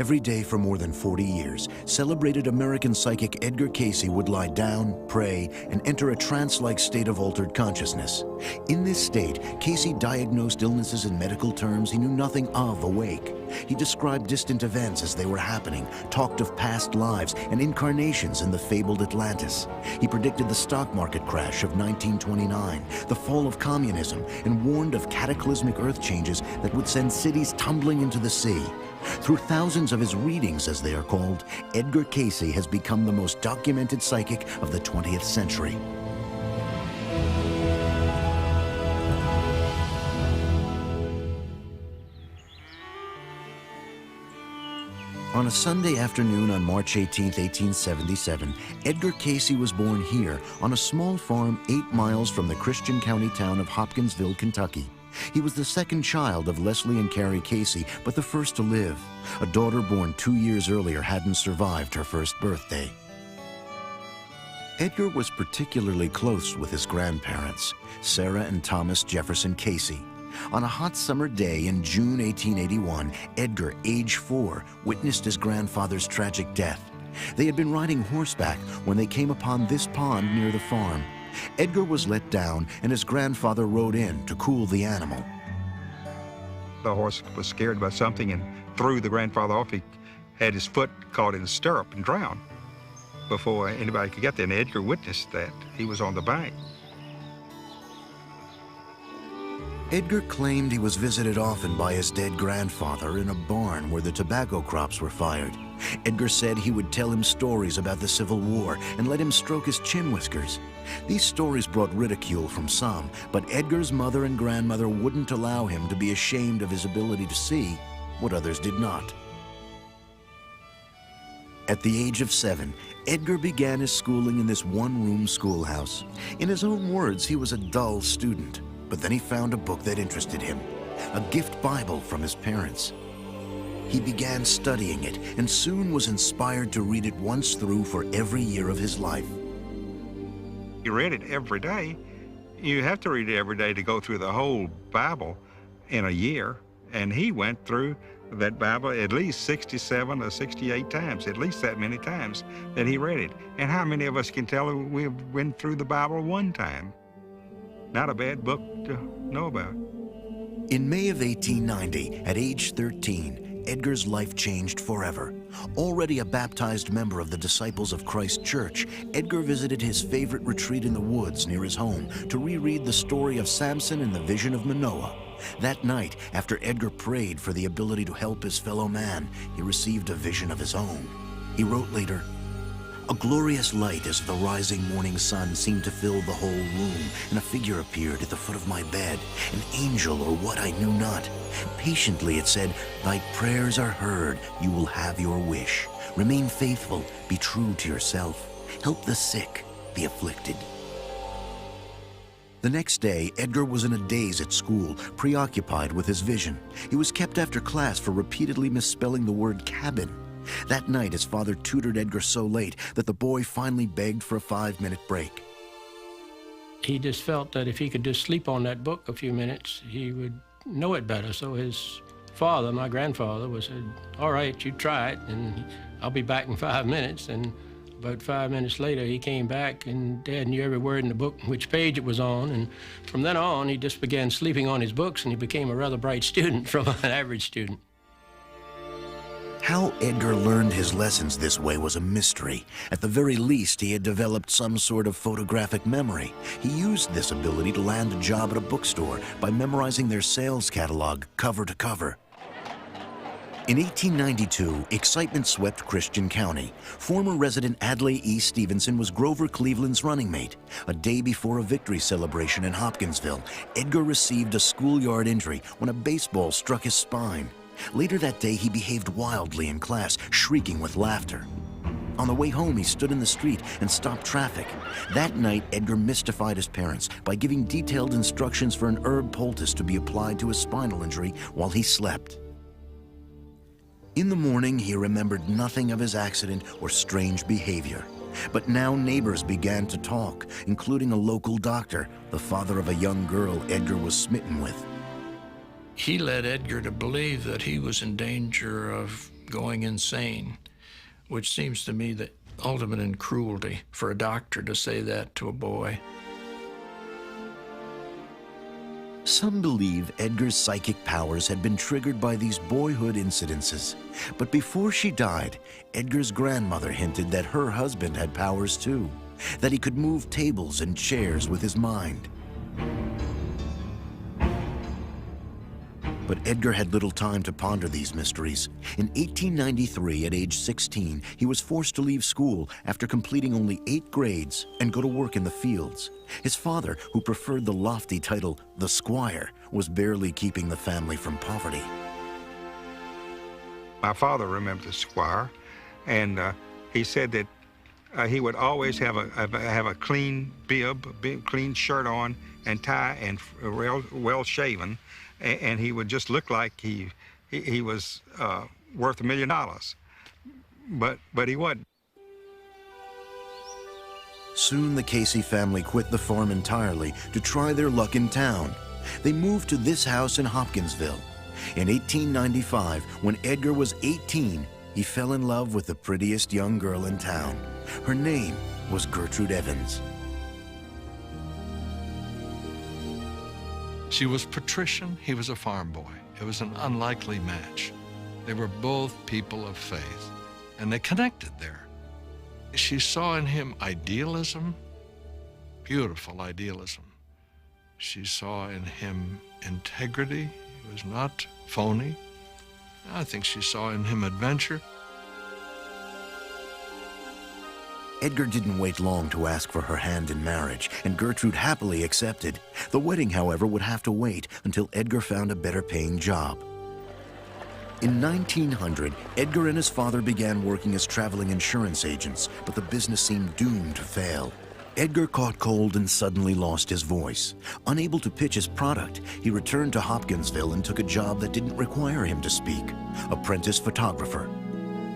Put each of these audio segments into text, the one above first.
Every day for more than 40 years, celebrated American psychic Edgar Cayce would lie down, pray, and enter a trance-like state of altered consciousness. In this state, Cayce diagnosed illnesses in medical terms he knew nothing of awake. He described distant events as they were happening, talked of past lives and incarnations in the fabled Atlantis. He predicted the stock market crash of 1929, the fall of communism, and warned of cataclysmic earth changes that would send cities tumbling into the sea. Through thousands of his readings, as they are called, Edgar Cayce has become the most documented psychic of the 20th century. On a Sunday afternoon on March 18, 1877, Edgar Cayce was born here on a small farm 8 miles from the Christian county town of Hopkinsville, Kentucky. He was the second child of Leslie and Carrie Cayce, but the first to live. A daughter born 2 years earlier hadn't survived her first birthday. Edgar was particularly close with his grandparents, Sarah and Thomas Jefferson Cayce. On a hot summer day in June 1881, Edgar, age 4, witnessed his grandfather's tragic death. They had been riding horseback when they came upon this pond near the farm. Edgar was let down, and his grandfather rode in to cool the animal. The horse was scared by something and threw the grandfather off. He had his foot caught in the stirrup and drowned before anybody could get there, and Edgar witnessed that. He was on the bank. Edgar claimed he was visited often by his dead grandfather in a barn where the tobacco crops were fired. Edgar said he would tell him stories about the Civil War and let him stroke his chin whiskers. These stories brought ridicule from some, but Edgar's mother and grandmother wouldn't allow him to be ashamed of his ability to see what others did not. At the age of 7, Edgar began his schooling in this one-room schoolhouse. In his own words, he was a dull student. But then he found a book that interested him, a gift Bible from his parents. He began studying it and soon was inspired to read it once through for every year of his life. You read it every day. You have to read it every day to go through the whole Bible in a year. And he went through that Bible at least 67 or 68 times, at least that many times that he read it. And how many of us can tell we've went through the Bible one time? Not a bad book to know about. In May of 1890, at age 13, Edgar's life changed forever. Already a baptized member of the Disciples of Christ Church, Edgar visited his favorite retreat in the woods near his home to reread the story of Samson and the vision of Manoah. That night, after Edgar prayed for the ability to help his fellow man, he received a vision of his own. He wrote later, "A glorious light as of the rising morning sun seemed to fill the whole room, and a figure appeared at the foot of my bed, an angel or what I knew not. Patiently it said, 'Thy prayers are heard, you will have your wish. Remain faithful, be true to yourself. Help the sick, the afflicted.'" The next day, Edgar was in a daze at school, preoccupied with his vision. He was kept after class for repeatedly misspelling the word cabin. That night, his father tutored Edgar so late that the boy finally begged for a 5-minute break. He just felt that if he could just sleep on that book a few minutes, he would know it better. So his father, my grandfather, said, "All right, you try it, and I'll be back in 5 minutes." And about 5 minutes later, he came back, and Dad knew every word in the book, which page it was on. And from then on, he just began sleeping on his books, and he became a rather bright student from an average student. How Edgar learned his lessons this way was a mystery. At the very least, he had developed some sort of photographic memory. He used this ability to land a job at a bookstore by memorizing their sales catalog cover to cover. In 1892, excitement swept Christian County. Former resident Adlai E. Stevenson was Grover Cleveland's running mate. A day before a victory celebration in Hopkinsville, Edgar received a schoolyard injury when a baseball struck his spine. Later that day, he behaved wildly in class, shrieking with laughter. On the way home, he stood in the street and stopped traffic. That night, Edgar mystified his parents by giving detailed instructions for an herb poultice to be applied to his spinal injury while he slept. In the morning, he remembered nothing of his accident or strange behavior. But now neighbors began to talk, including a local doctor, the father of a young girl Edgar was smitten with. He led Edgar to believe that he was in danger of going insane, which seems to me the ultimate in cruelty for a doctor to say that to a boy. Some believe Edgar's psychic powers had been triggered by these boyhood incidences. But before she died, Edgar's grandmother hinted that her husband had powers too, that he could move tables and chairs with his mind. But Edgar had little time to ponder these mysteries. In 1893, at age 16, he was forced to leave school after completing only 8 grades and go to work in the fields. His father, who preferred the lofty title, the Squire, was barely keeping the family from poverty. My father remembered the Squire, and he said that he would always have a clean bib, clean shirt on and tie, and well shaven, and he would just look like he was worth $1 million, but he wasn't. Soon the Cayce family quit the farm entirely to try their luck in town. They moved to this house in Hopkinsville. In 1895, when Edgar was 18, he fell in love with the prettiest young girl in town. Her name was Gertrude Evans. She was patrician, he was a farm boy. It was an unlikely match. They were both people of faith, and they connected there. She saw in him idealism, beautiful idealism. She saw in him integrity. He was not phony. I think she saw in him adventure. Edgar didn't wait long to ask for her hand in marriage, and Gertrude happily accepted. The wedding, however, would have to wait until Edgar found a better-paying job. In 1900, Edgar and his father began working as traveling insurance agents, but the business seemed doomed to fail. Edgar caught cold and suddenly lost his voice. Unable to pitch his product, he returned to Hopkinsville and took a job that didn't require him to speak: apprentice photographer.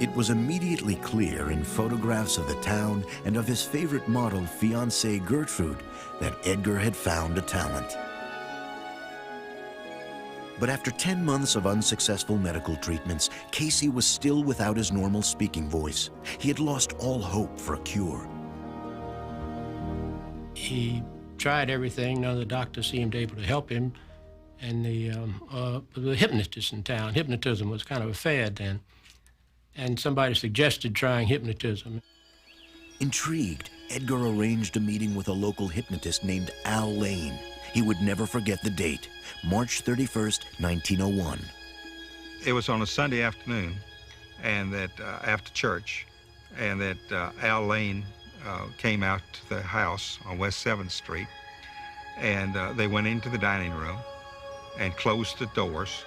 It was immediately clear in photographs of the town and of his favorite model, fiancée Gertrude, that Edgar had found a talent. But after 10 months of unsuccessful medical treatments, Cayce was still without his normal speaking voice. He had lost all hope for a cure. He tried everything. None of the doctors seemed able to help him. And the hypnotist in town, hypnotism was kind of a fad then. And somebody suggested trying hypnotism. Intrigued, Edgar arranged a meeting with a local hypnotist named Al Lane. He would never forget the date, March 31st, 1901. It was on a Sunday afternoon, and that after church, and that Al Lane came out to the house on West 7th Street, and they went into the dining room and closed the doors.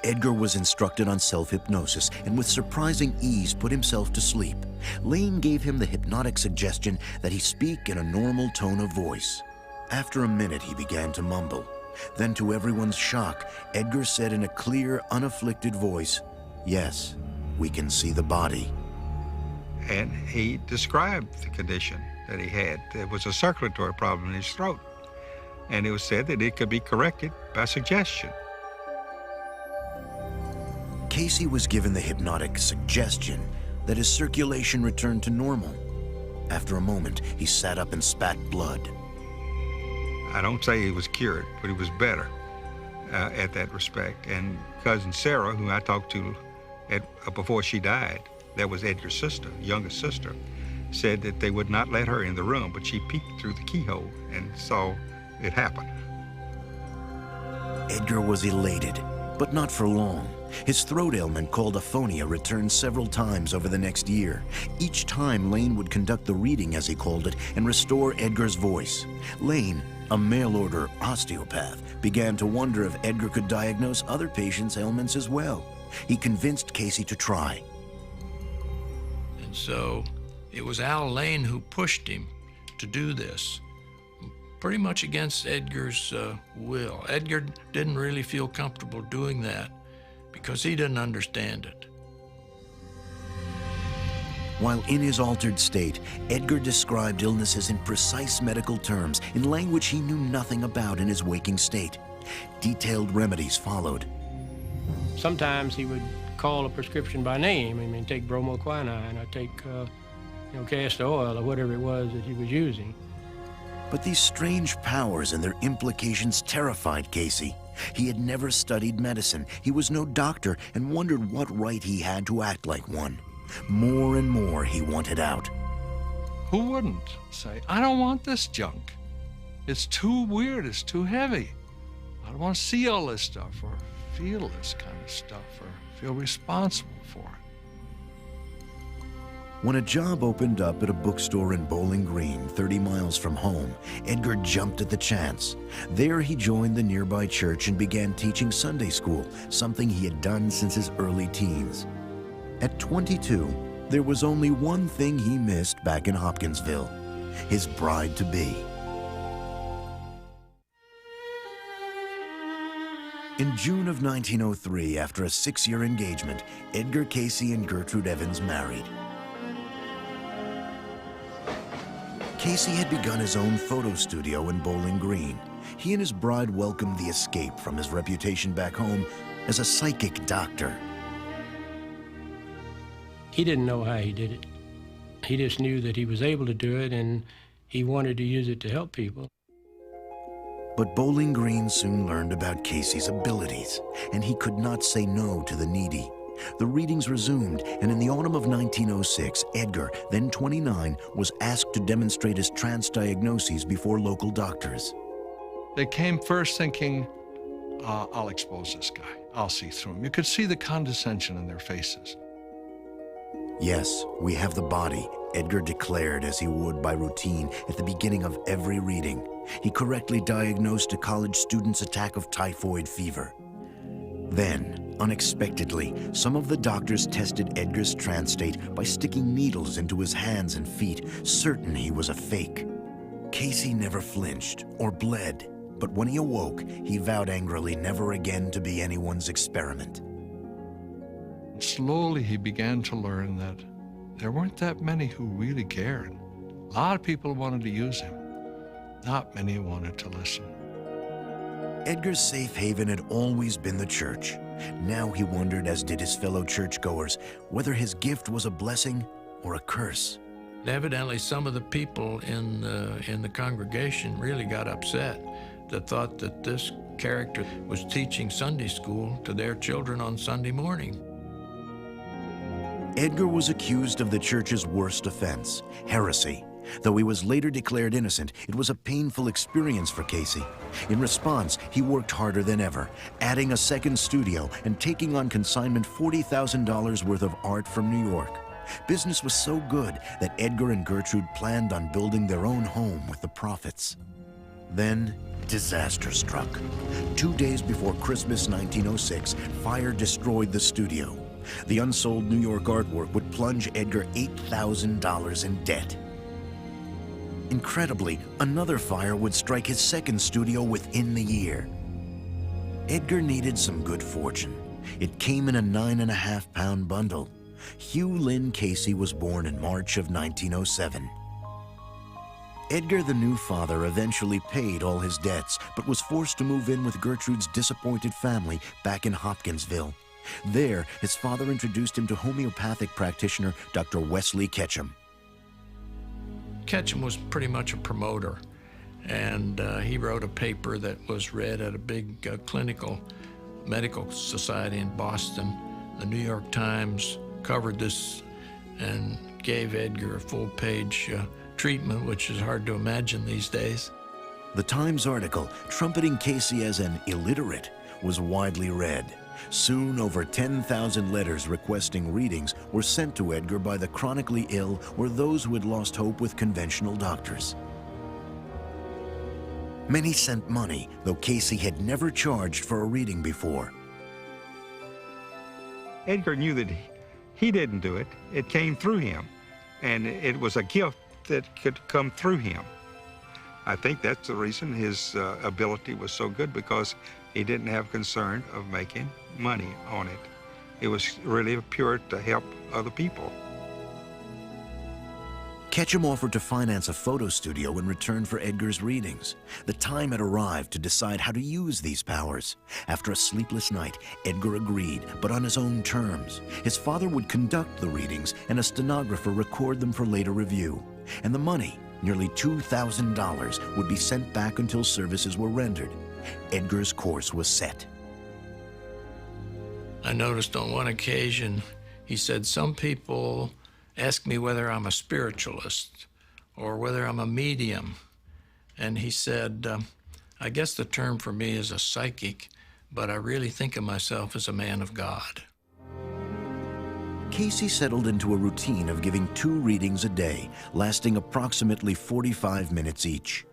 Edgar was instructed on self-hypnosis and with surprising ease put himself to sleep. Lane gave him the hypnotic suggestion that he speak in a normal tone of voice. After a minute, he began to mumble. Then, to everyone's shock, Edgar said in a clear, unafflicted voice, "Yes, we can see the body." And he described the condition that he had. There was a circulatory problem in his throat, and it was said that it could be corrected by suggestion. Cayce was given the hypnotic suggestion that his circulation returned to normal. After a moment, he sat up and spat blood. I don't say he was cured, but he was better at that respect. And cousin Sarah, who I talked to before she died, that was Edgar's sister, youngest sister, said that they would not let her in the room, but she peeked through the keyhole and saw it happen. Edgar was elated, but not for long. His throat ailment, called aphonia, returned several times over the next year. Each time, Lane would conduct the reading, as he called it, and restore Edgar's voice. Lane, a mail-order osteopath, began to wonder if Edgar could diagnose other patients' ailments as well. He convinced Cayce to try. And so it was Al Lane who pushed him to do this, pretty much against Edgar's will. Edgar didn't really feel comfortable doing that because he didn't understand it. While in his altered state, Edgar described illnesses in precise medical terms, in language he knew nothing about in his waking state. Detailed remedies followed. Sometimes he would call a prescription by name. I mean, take bromoquinine or take, castor oil or whatever it was that he was using. But these strange powers and their implications terrified Cayce. He had never studied medicine. He was no doctor and wondered what right he had to act like one. More and more he wanted out. Who wouldn't say, I don't want this junk. It's too weird, it's too heavy. I don't want to see all this stuff or feel this kind of stuff or feel responsible for it. When a job opened up at a bookstore in Bowling Green, 30 miles from home, Edgar jumped at the chance. There he joined the nearby church and began teaching Sunday school, something he had done since his early teens. At 22, there was only one thing he missed back in Hopkinsville: his bride-to-be. In June of 1903, after a 6-year engagement, Edgar Cayce and Gertrude Evans married. Cayce had begun his own photo studio in Bowling Green. He and his bride welcomed the escape from his reputation back home as a psychic doctor. He didn't know how he did it. He just knew that he was able to do it, and he wanted to use it to help people. But Bowling Green soon learned about Cayce's abilities, and he could not say no to the needy. The readings resumed, and in the autumn of 1906, Edgar, then 29, was asked to demonstrate his trance diagnoses before local doctors. They came first thinking, I'll expose this guy. I'll see through him. You could see the condescension in their faces. Yes, we have the body, Edgar declared as he would by routine at the beginning of every reading. He correctly diagnosed a college student's attack of typhoid fever. Then, unexpectedly, some of the doctors tested Edgar's trance state by sticking needles into his hands and feet, certain he was a fake. Cayce never flinched or bled, but when he awoke, he vowed angrily never again to be anyone's experiment. Slowly, he began to learn that there weren't that many who really cared. A lot of people wanted to use him. Not many wanted to listen. Edgar's safe haven had always been the church. Now he wondered, as did his fellow churchgoers, whether his gift was a blessing or a curse. Evidently, some of the people in the congregation really got upset, that thought that this character was teaching Sunday school to their children on Sunday morning. Edgar was accused of the church's worst offense, heresy. Though he was later declared innocent, it was a painful experience for Cayce. In response, he worked harder than ever, adding a second studio and taking on consignment $40,000 worth of art from New York. Business was so good that Edgar and Gertrude planned on building their own home with the profits. Then, disaster struck. 2 days before Christmas 1906, fire destroyed the studio. The unsold New York artwork would plunge Edgar $8,000 in debt. Incredibly, another fire would strike his second studio within the year. Edgar needed some good fortune. It came in a 9.5-pound bundle. Hugh Lynn Cayce was born in March of 1907. Edgar, the new father, eventually paid all his debts, but was forced to move in with Gertrude's disappointed family back in Hopkinsville. There, his father introduced him to homeopathic practitioner Dr. Wesley Ketchum. Ketchum was pretty much a promoter, and he wrote a paper that was read at a big clinical medical society in Boston. The New York Times covered this and gave Edgar a full-page treatment, which is hard to imagine these days. The Times article, trumpeting Cayce as an illiterate, was widely read. Soon, over 10,000 letters requesting readings were sent to Edgar by the chronically ill or those who had lost hope with conventional doctors. Many sent money, though Cayce had never charged for a reading before. Edgar knew that he didn't do it. It came through him, and it was a gift that could come through him. I think that's the reason his ability was so good, because he didn't have concern of making money on it. It was really pure to help other people. Ketchum offered to finance a photo studio in return for Edgar's readings. The time had arrived to decide how to use these powers. After a sleepless night, Edgar agreed, but on his own terms. His father would conduct the readings and a stenographer record them for later review. And the money, nearly $2,000, would be sent back until services were rendered. Edgar's course was set. I noticed on one occasion, he said, some people ask me whether I'm a spiritualist or whether I'm a medium. And he said, I guess the term for me is a psychic, but I really think of myself as a man of God. Cayce settled into a routine of giving 2 readings a day, lasting approximately 45 minutes each.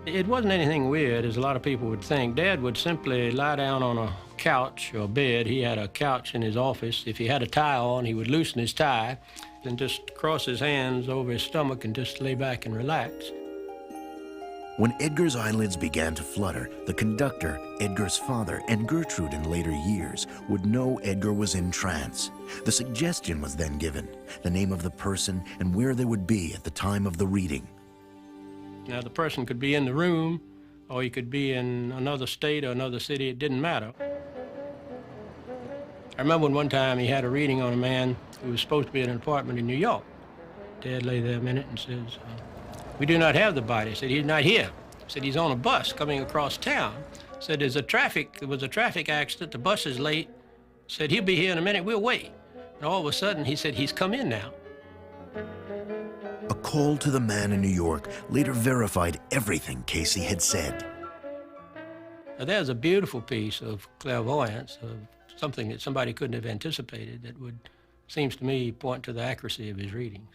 It wasn't anything weird, as a lot of people would think. Dad would simply lie down on a couch or bed. He had a couch in his office. If he had a tie on, he would loosen his tie and just cross his hands over his stomach and just lay back and relax. When Edgar's eyelids began to flutter, the conductor, Edgar's father, and Gertrude in later years would know Edgar was in trance. The suggestion was then given, the name of the person and where they would be at the time of the reading. Now, the person could be in the room, or he could be in another state or another city. It didn't matter. I remember one time he had a reading on a man who was supposed to be in an apartment in New York. Dad lay there a minute and says, we do not have the body. I said, he's not here. I said, he's on a bus coming across town. I said, there was a traffic accident. The bus is late. I said, he'll be here in a minute. We'll wait. And all of a sudden, he said, he's come in now. A call to the man in New York later verified everything Cayce had said. Now, there's a beautiful piece of clairvoyance, of something that somebody couldn't have anticipated that would, seems to me, point to the accuracy of his readings.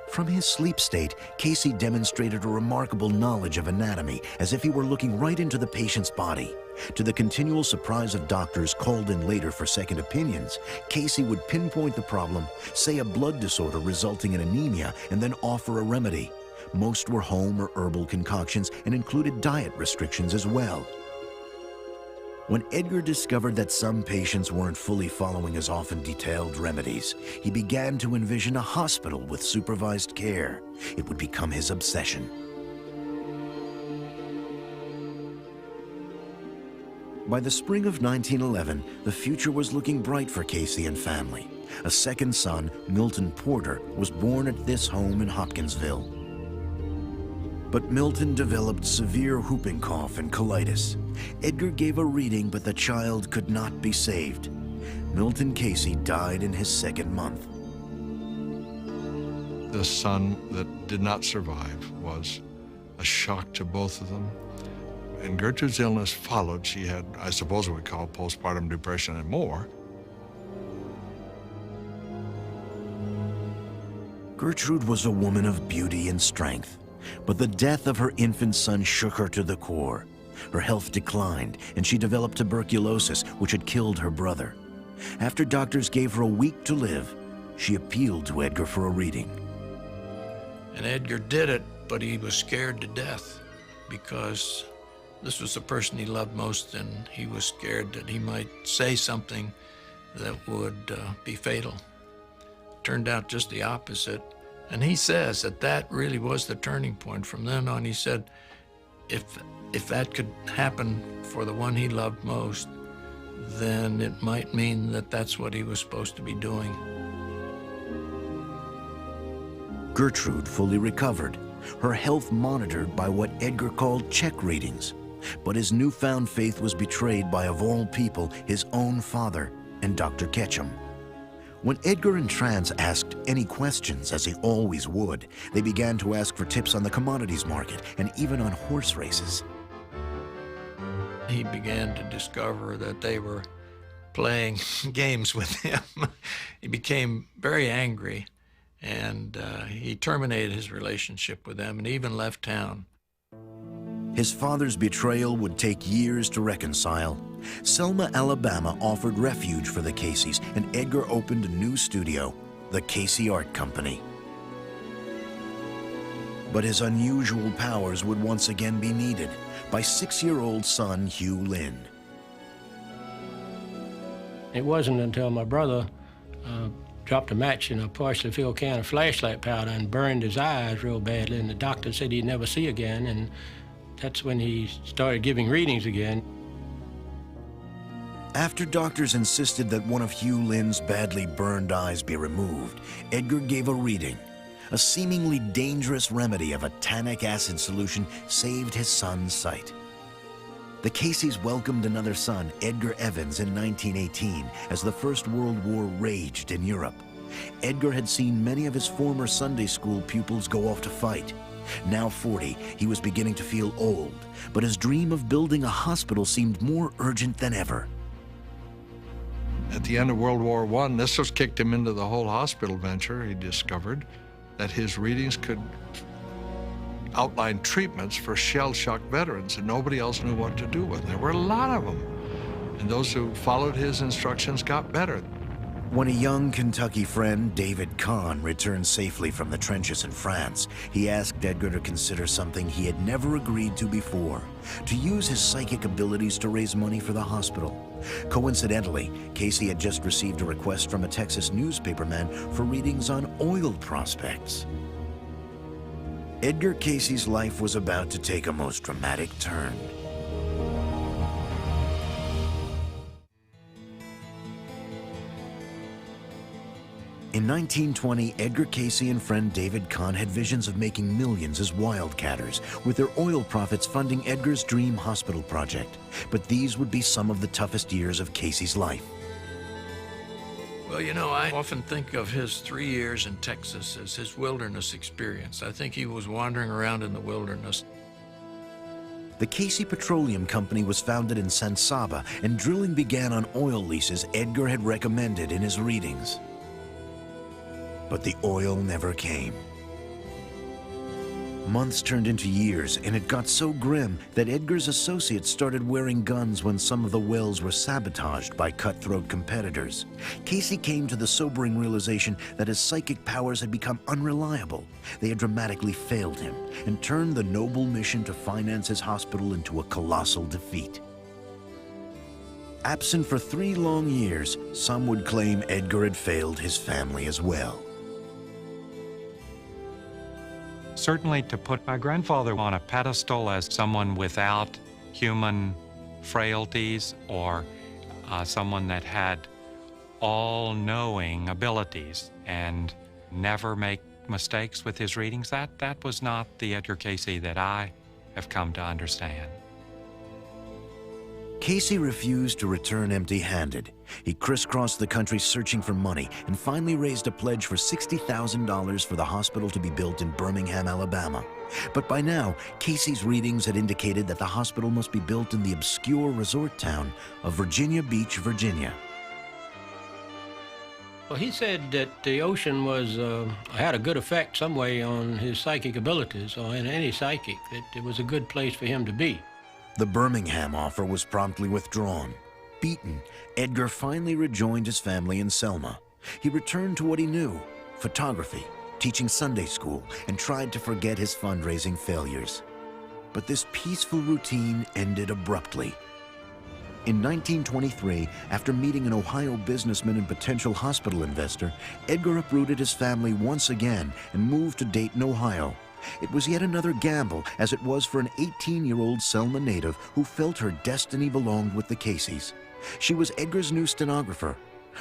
From his sleep state, Cayce demonstrated a remarkable knowledge of anatomy, as if he were looking right into the patient's body. To the continual surprise of doctors called in later for second opinions, Cayce would pinpoint the problem, say a blood disorder resulting in anemia, and then offer a remedy. Most were home or herbal concoctions and included diet restrictions as well. When Edgar discovered that some patients weren't fully following his often detailed remedies, he began to envision a hospital with supervised care. It would become his obsession. By the spring of 1911, the future was looking bright for Cayce and family. A second son, Milton Porter, was born at this home in Hopkinsville. But Milton developed severe whooping cough and colitis. Edgar gave a reading, but the child could not be saved. Milton Cayce died in his second month. The son that did not survive was a shock to both of them. And Gertrude's illness followed. She had, I suppose what we call postpartum depression and more. Gertrude was a woman of beauty and strength, but the death of her infant son shook her to the core. Her health declined, and she developed tuberculosis, which had killed her brother. After doctors gave her a week to live, she appealed to Edgar for a reading. And Edgar did it, but he was scared to death because this was the person he loved most, and he was scared that he might say something that would be fatal. Turned out just the opposite. And he says that that really was the turning point. From then on, he said, if that could happen for the one he loved most, then it might mean that that's what he was supposed to be doing. Gertrude fully recovered, her health monitored by what Edgar called check readings. But his newfound faith was betrayed by, of all people, his own father and Dr. Ketchum. When Edgar in trance asked any questions, as he always would, they began to ask for tips on the commodities market and even on horse races. He began to discover that they were playing games with him. He became very angry, and he terminated his relationship with them and even left town. His father's betrayal would take years to reconcile. Selma, Alabama offered refuge for the Cayces, and Edgar opened a new studio, the Cayce Art Company. But his unusual powers would once again be needed by 6-year-old son Hugh Lynn. It wasn't until my brother dropped a match in a partially filled can of flashlight powder and burned his eyes real badly, and the doctor said he'd never see again, and that's when he started giving readings again. After doctors insisted that one of Hugh Lynn's badly burned eyes be removed, Edgar gave a reading. A seemingly dangerous remedy of a tannic acid solution saved his son's sight. The Cayces welcomed another son, Edgar Evans, in 1918 as the First World War raged in Europe. Edgar had seen many of his former Sunday school pupils go off to fight. Now 40, he was beginning to feel old, but his dream of building a hospital seemed more urgent than ever. At the end of World War I, this was kicked him into the whole hospital venture. He discovered that his readings could outline treatments for shell-shock veterans, and nobody else knew what to do with them. There were a lot of them, and those who followed his instructions got better. When a young Kentucky friend, David Kahn, returned safely from the trenches in France, he asked Edgar to consider something he had never agreed to before: to use his psychic abilities to raise money for the hospital. Coincidentally, Cayce had just received a request from a Texas newspaperman for readings on oil prospects. Edgar Cayce's life was about to take a most dramatic turn. In 1920, Edgar Cayce and friend David Kahn had visions of making millions as wildcatters, with their oil profits funding Edgar's dream hospital project. But these would be some of the toughest years of Cayce's life. Well, you know, I often think of his 3 years in Texas as his wilderness experience. I think he was wandering around in the wilderness. The Cayce Petroleum Company was founded in San Saba, and drilling began on oil leases Edgar had recommended in his readings. But the oil never came. Months turned into years, and it got so grim that Edgar's associates started wearing guns when some of the wells were sabotaged by cutthroat competitors. Cayce came to the sobering realization that his psychic powers had become unreliable. They had dramatically failed him and turned the noble mission to finance his hospital into a colossal defeat. Absent for 3 long years, some would claim Edgar had failed his family as well. Certainly to put my grandfather on a pedestal as someone without human frailties, or someone that had all-knowing abilities and never make mistakes with his readings, that was not the Edgar Cayce that I have come to understand. Cayce refused to return empty-handed. He crisscrossed the country searching for money and finally raised a pledge for $60,000 for the hospital to be built in Birmingham, Alabama. But by now, Cayce's readings had indicated that the hospital must be built in the obscure resort town of Virginia Beach, Virginia. Well, he said that the ocean had a good effect some way on his psychic abilities, or in any psychic, that it was a good place for him to be. The Birmingham offer was promptly withdrawn. Beaten, Edgar finally rejoined his family in Selma. He returned to what he knew: photography, teaching Sunday school, and tried to forget his fundraising failures. But this peaceful routine ended abruptly. In 1923, after meeting an Ohio businessman and potential hospital investor, Edgar uprooted his family once again and moved to Dayton, Ohio. It was yet another gamble, as it was for an 18-year-old Selma native who felt her destiny belonged with the Cayces. She was Edgar's new stenographer.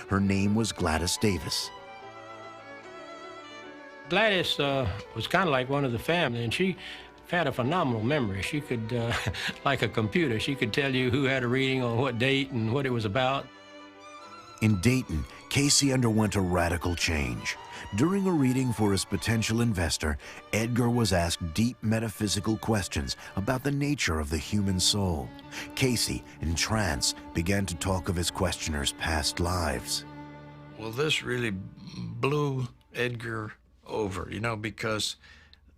Her name was Gladys Davis. Gladys was kind of like one of the family, and she had a phenomenal memory. She could, like a computer, she could tell you who had a reading on what date and what it was about. In Dayton, Cayce underwent a radical change. During a reading for his potential investor, Edgar was asked deep metaphysical questions about the nature of the human soul. Cayce, in trance, began to talk of his questioner's past lives. Well, this really blew Edgar over, you know, because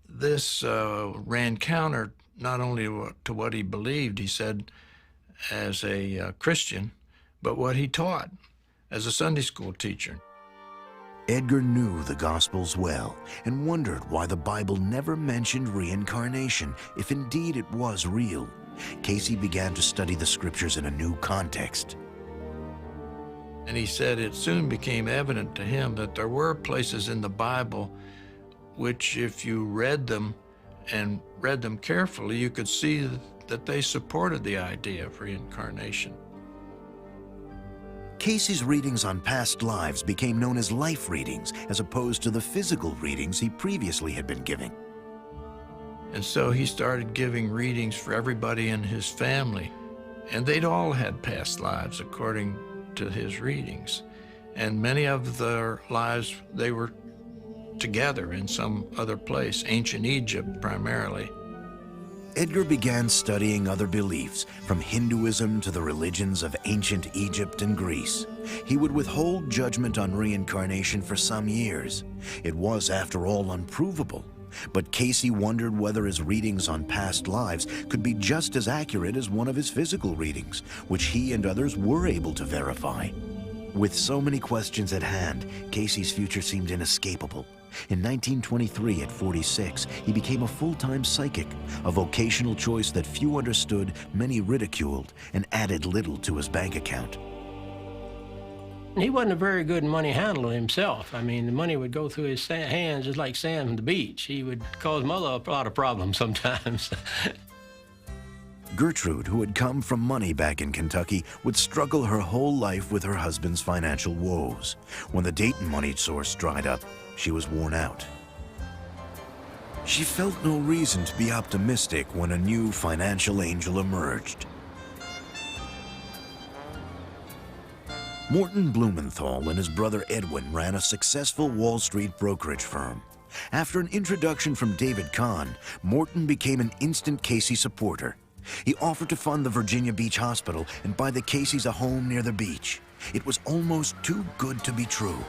this ran counter not only to what he believed, he said, as a Christian, but what he taught as a Sunday school teacher. Edgar knew the Gospels well and wondered why the Bible never mentioned reincarnation, if indeed it was real. Cayce began to study the scriptures in a new context. And he said it soon became evident to him that there were places in the Bible which, if you read them and read them carefully, you could see that they supported the idea of reincarnation. Cayce's readings on past lives became known as life readings, as opposed to the physical readings he previously had been giving. And so he started giving readings for everybody in his family, and they'd all had past lives according to his readings. And many of their lives, they were together in some other place, ancient Egypt primarily. Edgar began studying other beliefs, from Hinduism to the religions of ancient Egypt and Greece. He would withhold judgment on reincarnation for some years. It was, after all, unprovable. But Cayce wondered whether his readings on past lives could be just as accurate as one of his physical readings, which he and others were able to verify. With so many questions at hand, Cayce's future seemed inescapable. In 1923, at 46, he became a full-time psychic, a vocational choice that few understood, many ridiculed, and added little to his bank account. He wasn't a very good money handler himself. I mean, the money would go through his hands just like sand from the beach. He would cause Mother a lot of problems sometimes. Gertrude, who had come from money back in Kentucky, would struggle her whole life with her husband's financial woes. When the Dayton money source dried up, she was worn out. She felt no reason to be optimistic when a new financial angel emerged. Morton Blumenthal and his brother Edwin ran a successful Wall Street brokerage firm. After an introduction from David Kahn, Morton became an instant Cayce supporter. He offered to fund the Virginia Beach Hospital and buy the Cayces a home near the beach. It was almost too good to be true.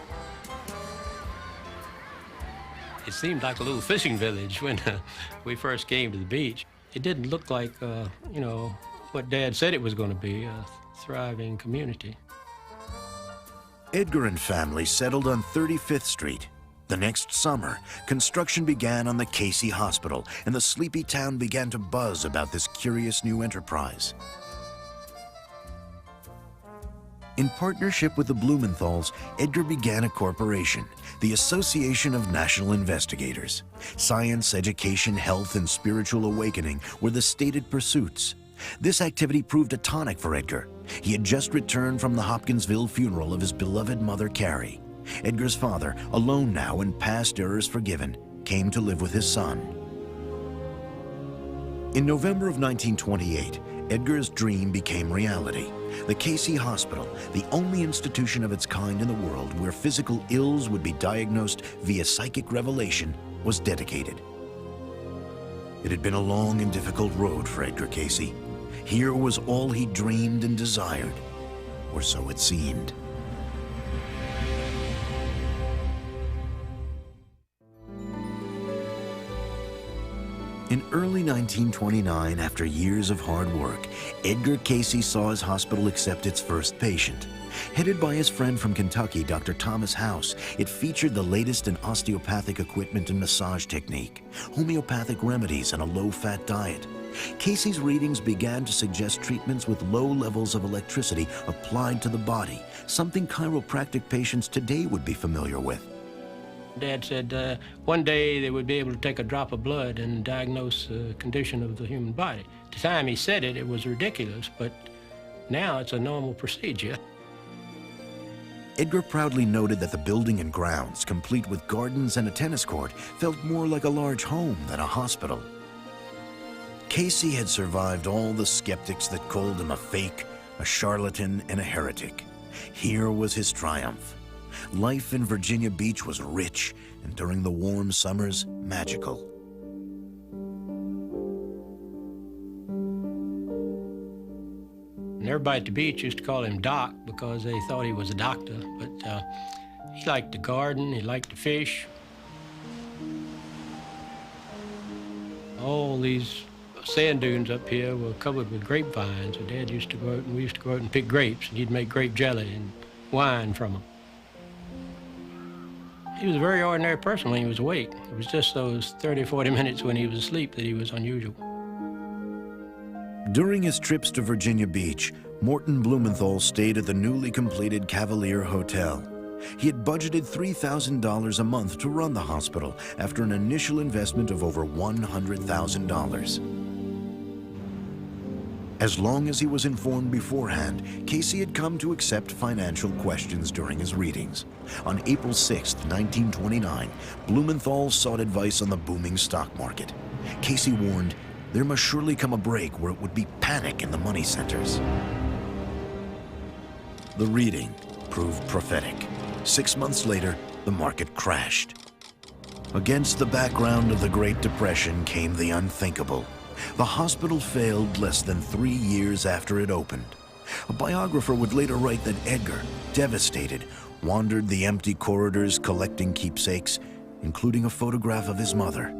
It seemed like a little fishing village when we first came to the beach. It didn't look like, you know, what Dad said it was going to be, a thriving community. Edgar and family settled on 35th Street. The next summer, construction began on the Cayce Hospital, and the sleepy town began to buzz about this curious new enterprise. In partnership with the Blumenthals, Edgar began a corporation, the Association of National Investigators. Science, education, health, and spiritual awakening were the stated pursuits. This activity proved a tonic for Edgar. He had just returned from the Hopkinsville funeral of his beloved mother, Carrie. Edgar's father, alone now and past errors forgiven, came to live with his son. In November of 1928, Edgar's dream became reality. The Cayce Hospital, the only institution of its kind in the world where physical ills would be diagnosed via psychic revelation, was dedicated. It had been a long and difficult road for Edgar Cayce. Here was all he dreamed and desired, or so it seemed. In early 1929, after years of hard work, Edgar Cayce saw his hospital accept its first patient. Headed by his friend from Kentucky, Dr. Thomas House, it featured the latest in osteopathic equipment and massage technique, homeopathic remedies, and a low-fat diet. Cayce's readings began to suggest treatments with low levels of electricity applied to the body, something chiropractic patients today would be familiar with. Dad said one day they would be able to take a drop of blood and diagnose the condition of the human body. At the time he said it, it was ridiculous, but now it's a normal procedure. Edgar proudly noted that the building and grounds, complete with gardens and a tennis court, felt more like a large home than a hospital. Cayce had survived all the skeptics that called him a fake, a charlatan, and a heretic. Here was his triumph. Life in Virginia Beach was rich, and during the warm summers, magical. And everybody at the beach used to call him Doc because they thought he was a doctor, but he liked to garden, he liked to fish. All these sand dunes up here were covered with grapevines, so Dad used to go out, and we used to go out and pick grapes, and he'd make grape jelly and wine from them. He was a very ordinary person when he was awake. It was just those 30 or 40 minutes when he was asleep that he was unusual. During his trips to Virginia Beach, Morton Blumenthal stayed at the newly completed Cavalier Hotel. He had budgeted $3,000 a month to run the hospital after an initial investment of over $100,000. As long as he was informed beforehand, Cayce had come to accept financial questions during his readings. On April 6, 1929, Blumenthal sought advice on the booming stock market. Cayce warned, there must surely come a break where it would be panic in the money centers. The reading proved prophetic. 6 months later, the market crashed. Against the background of the Great Depression came the unthinkable. The hospital failed less than 3 years after it opened. A biographer would later write that Edgar, devastated, wandered the empty corridors collecting keepsakes, including a photograph of his mother.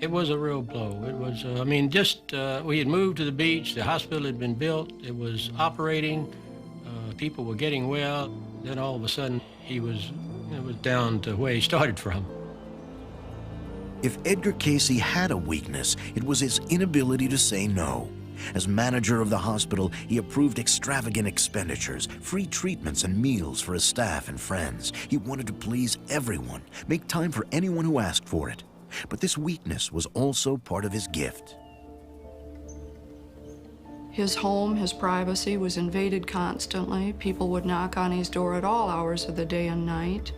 It was a real blow. It was, we had moved to the beach, the hospital had been built, it was operating, people were getting well. Then all of a sudden, it was down to where he started from. If Edgar Cayce had a weakness, it was his inability to say no. As manager of the hospital, he approved extravagant expenditures, free treatments and meals for his staff and friends. He wanted to please everyone, make time for anyone who asked for it. But this weakness was also part of his gift. His home, his privacy was invaded constantly. People would knock on his door at all hours of the day and night.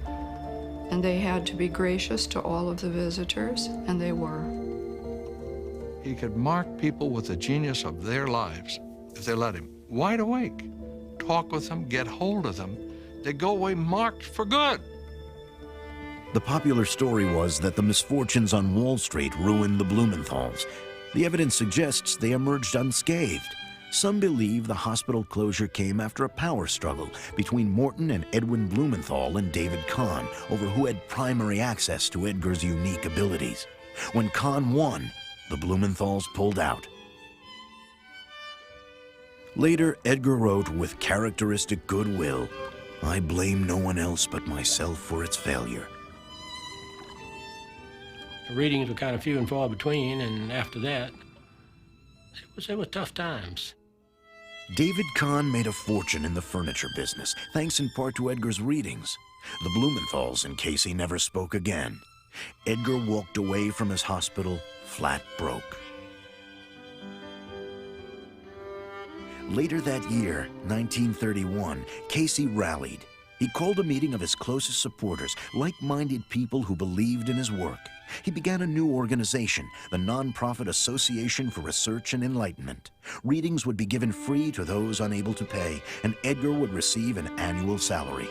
And they had to be gracious to all of the visitors, and they were. He could mark people with the genius of their lives if they let him. Wide awake. Talk with them, get hold of them. They go away marked for good. The popular story was that the misfortunes on Wall Street ruined the Blumenthals. The evidence suggests they emerged unscathed. Some believe the hospital closure came after a power struggle between Morton and Edwin Blumenthal and David Kahn over who had primary access to Edgar's unique abilities. When Kahn won, the Blumenthals pulled out. Later, Edgar wrote with characteristic goodwill, "I blame no one else but myself for its failure." The readings were kind of few and far between, and after that, it was tough times. David Kahn made a fortune in the furniture business, thanks in part to Edgar's readings. The Blumenthals and Cayce never spoke again. Edgar walked away from his hospital flat broke. Later that year, 1931, Cayce rallied. He called a meeting of his closest supporters, like-minded people who believed in his work. He began a new organization, the Nonprofit Association for Research and Enlightenment. Readings would be given free to those unable to pay, and Edgar would receive an annual salary.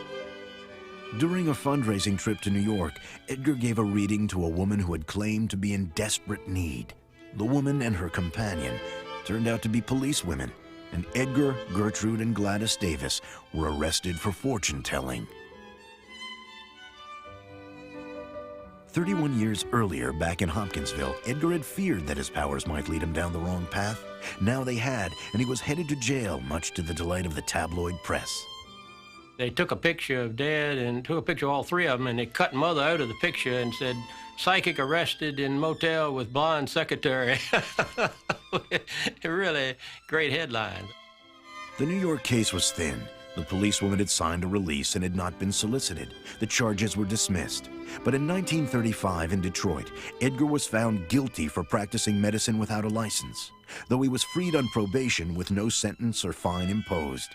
During a fundraising trip to New York, Edgar gave a reading to a woman who had claimed to be in desperate need. The woman and her companion turned out to be policewomen, and Edgar, Gertrude, and Gladys Davis were arrested for fortune-telling. 31 years earlier, back in Hopkinsville, Edgar had feared that his powers might lead him down the wrong path. Now they had, and he was headed to jail, much to the delight of the tabloid press. They took a picture of Dad and took a picture of all three of them, and they cut Mother out of the picture and said, "Psychic arrested in motel with blonde secretary." A really great headline. The New York case was thin. The policewoman had signed a release and had not been solicited. The charges were dismissed. But in 1935 in Detroit, Edgar was found guilty for practicing medicine without a license. Though he was freed on probation with no sentence or fine imposed,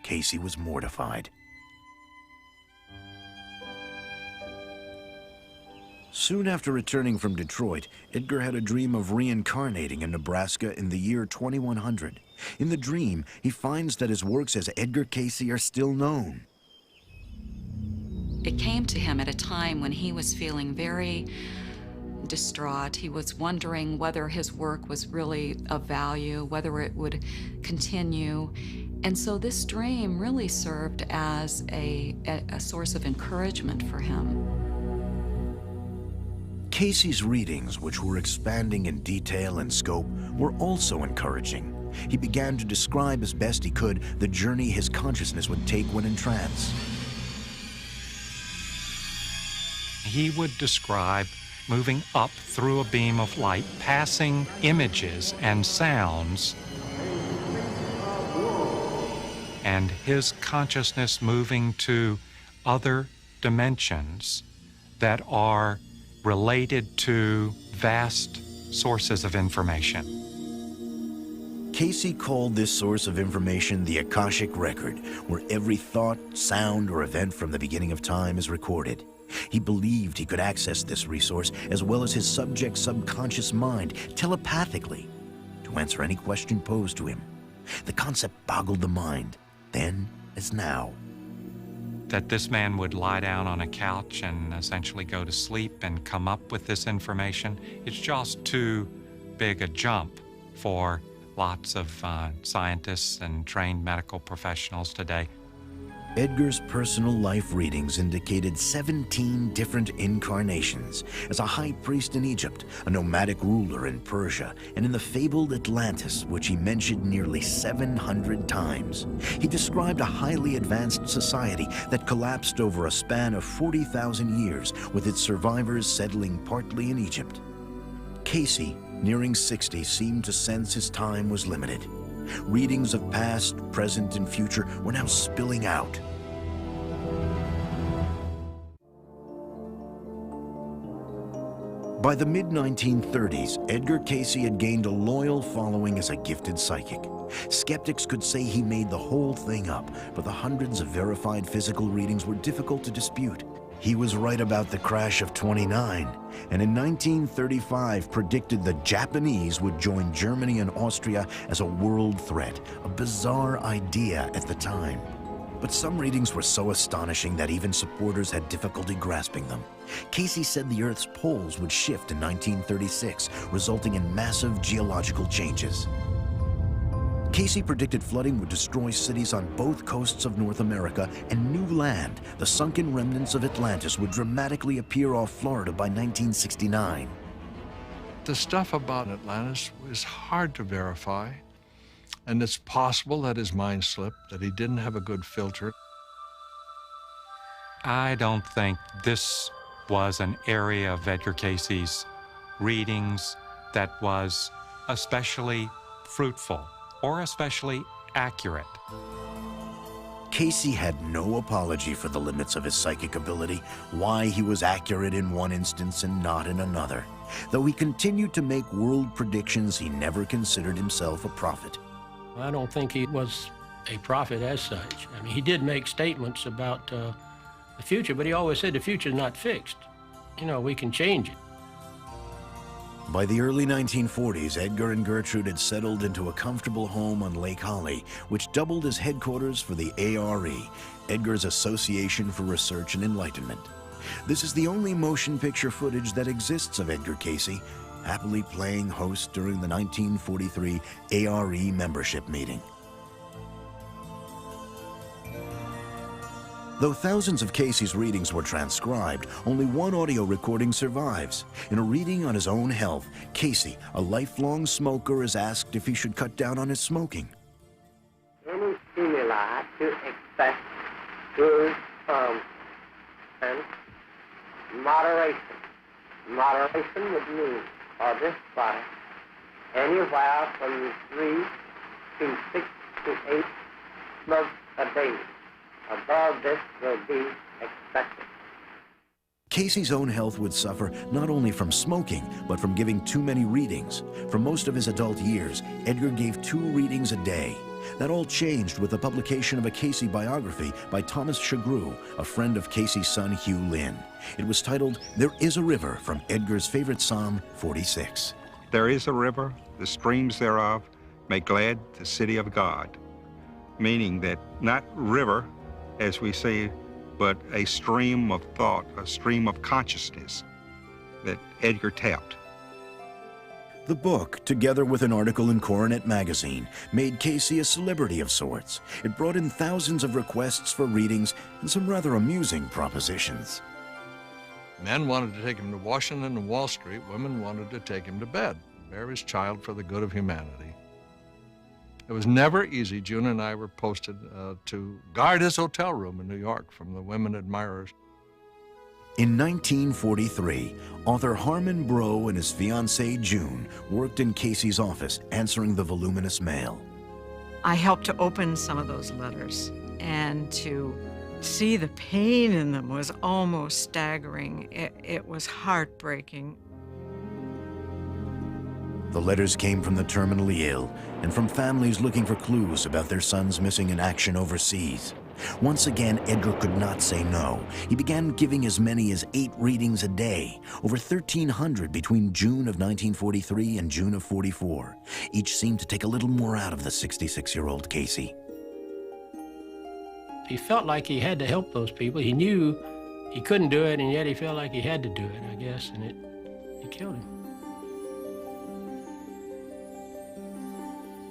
Cayce was mortified. Soon after returning from Detroit, Edgar had a dream of reincarnating in Nebraska in the year 2100. In the dream, he finds that his works as Edgar Cayce are still known. It came to him at a time when he was feeling very distraught. He was wondering whether his work was really of value, whether it would continue. And so this dream really served as a source of encouragement for him. Cayce's readings, which were expanding in detail and scope, were also encouraging. He began to describe as best he could the journey his consciousness would take when in trance. He would describe moving up through a beam of light, passing images and sounds, and his consciousness moving to other dimensions that are related to vast sources of information. Cayce called this source of information the Akashic Record, where every thought, sound, or event from the beginning of time is recorded. He believed he could access this resource, as well as his subject's subconscious mind, telepathically, to answer any question posed to him. The concept boggled the mind, then as now. That this man would lie down on a couch and essentially go to sleep and come up with this information, it's just too big a jump for lots of scientists and trained medical professionals today. Edgar's personal life readings indicated 17 different incarnations as a high priest in Egypt, a nomadic ruler in Persia, and in the fabled Atlantis, which he mentioned nearly 700 times. He described a highly advanced society that collapsed over a span of 40,000 years, with its survivors settling partly in Egypt. Cayce, nearing 60, seemed to sense his time was limited. Readings of past, present, and future were now spilling out. By the mid-1930s, Edgar Cayce had gained a loyal following as a gifted psychic. Skeptics could say he made the whole thing up, but the hundreds of verified physical readings were difficult to dispute. He was right about the crash of 29, and in 1935 predicted the Japanese would join Germany and Austria as a world threat, a bizarre idea at the time. But some readings were so astonishing that even supporters had difficulty grasping them. Cayce said the Earth's poles would shift in 1936, resulting in massive geological changes. Cayce predicted flooding would destroy cities on both coasts of North America, and new land, the sunken remnants of Atlantis, would dramatically appear off Florida by 1969. The stuff about Atlantis was hard to verify, and it's possible that his mind slipped, that he didn't have a good filter. I don't think this was an area of Edgar Cayce's readings that was especially fruitful or especially accurate. Cayce had no apology for the limits of his psychic ability, why he was accurate in one instance and not in another. Though he continued to make world predictions, he never considered himself a prophet. I don't think he was a prophet as such. I mean, he did make statements about the future, but he always said the future's not fixed. You know, we can change it. By the early 1940s, Edgar and Gertrude had settled into a comfortable home on Lake Holly, which doubled as headquarters for the ARE, Edgar's Association for Research and Enlightenment. This is the only motion picture footage that exists of Edgar Cayce, happily playing host during the 1943 ARE membership meeting. Though thousands of Cayce's readings were transcribed, only one audio recording survives. In a reading on his own health, Cayce, a lifelong smoker, is asked if he should cut down on his smoking. Any stimuli to expect is and moderation. Moderation would mean, for this body, anywhere from 3 to 6 to 8 smokes a day. Above this will be expected. Cayce's own health would suffer not only from smoking, but from giving too many readings. For most of his adult years, Edgar gave 2 readings a day. That all changed with the publication of a Cayce biography by Thomas Shagru, a friend of Cayce's son Hugh Lynn. It was titled, "There is a River," from Edgar's favorite Psalm 46. There is a river, the streams thereof make glad the city of God. Meaning that not river, as we say, but a stream of thought, a stream of consciousness that Edgar tapped. The book, together with an article in Coronet magazine, made Cayce a celebrity of sorts. It brought in thousands of requests for readings and some rather amusing propositions. Men wanted to take him to Washington and Wall Street. Women wanted to take him to bed, bear his child for the good of humanity. It was never easy. June and I were posted to guard his hotel room in New York from the women admirers. In 1943, author Harmon Brough and his fiancée June worked in Cayce's office, answering the voluminous mail. I helped to open some of those letters, and to see the pain in them was almost staggering. It was heartbreaking. The letters came from the terminally ill and from families looking for clues about their sons missing in action overseas. Once again, Edgar could not say no. He began giving as many as 8 readings a day, over 1,300 between June of 1943 and June of 44. Each seemed to take a little more out of the 66-year-old Cayce. He felt like he had to help those people. He knew he couldn't do it, and yet he felt like he had to do it, I guess, and it killed him.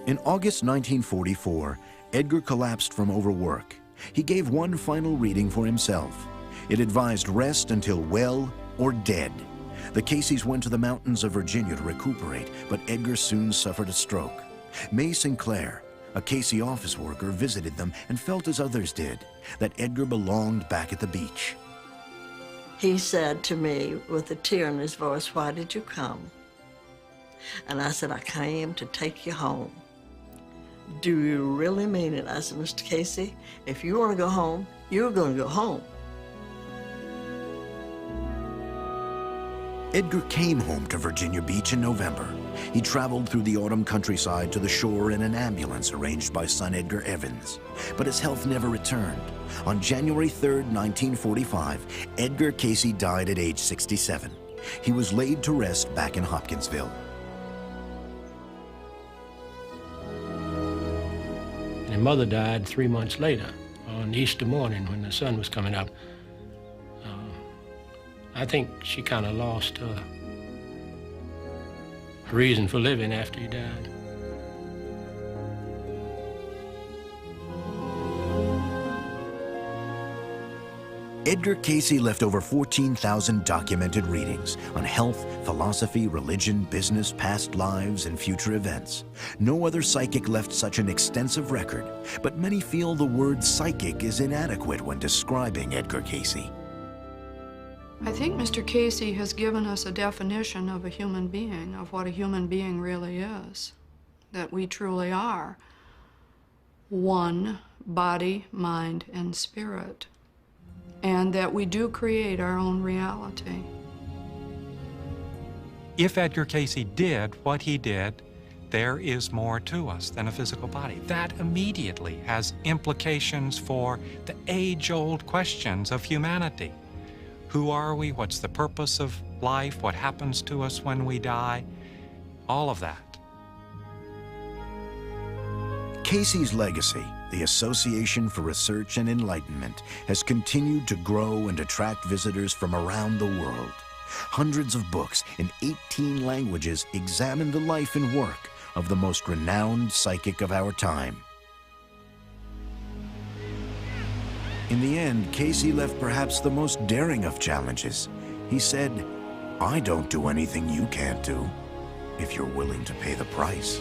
In August 1944, Edgar collapsed from overwork. He gave one final reading for himself. It advised rest until well or dead. The Cayces went to the mountains of Virginia to recuperate, but Edgar soon suffered a stroke. May Sinclair, a Cayce office worker, visited them and felt as others did, that Edgar belonged back at the beach. He said to me with a tear in his voice, "Why did you come?" And I said, "I came to take you home." "Do you really mean it?" I said, "Mr. Cayce, if you want to go home, you're going to go home." Edgar came home to Virginia Beach in November. He traveled through the autumn countryside to the shore in an ambulance arranged by son Edgar Evans. But his health never returned. On January 3rd, 1945, Edgar Cayce died at age 67. He was laid to rest back in Hopkinsville. And his mother died 3 months later, on Easter morning when the sun was coming up. I think she kind of lost her reason for living after he died. Edgar Cayce left over 14,000 documented readings on health, philosophy, religion, business, past lives, and future events. No other psychic left such an extensive record, but many feel the word psychic is inadequate when describing Edgar Cayce. I think Mr. Cayce has given us a definition of a human being, of what a human being really is, that we truly are one body, mind, and spirit, and that we do create our own reality. If Edgar Cayce did what he did, there is more to us than a physical body. That immediately has implications for the age-old questions of humanity. Who are we? What's the purpose of life? What happens to us when we die? All of that. Cayce's legacy, the Association for Research and Enlightenment, has continued to grow and attract visitors from around the world. Hundreds of books in 18 languages examine the life and work of the most renowned psychic of our time. In the end, Cayce left perhaps the most daring of challenges. He said, "I don't do anything you can't do, if you're willing to pay the price."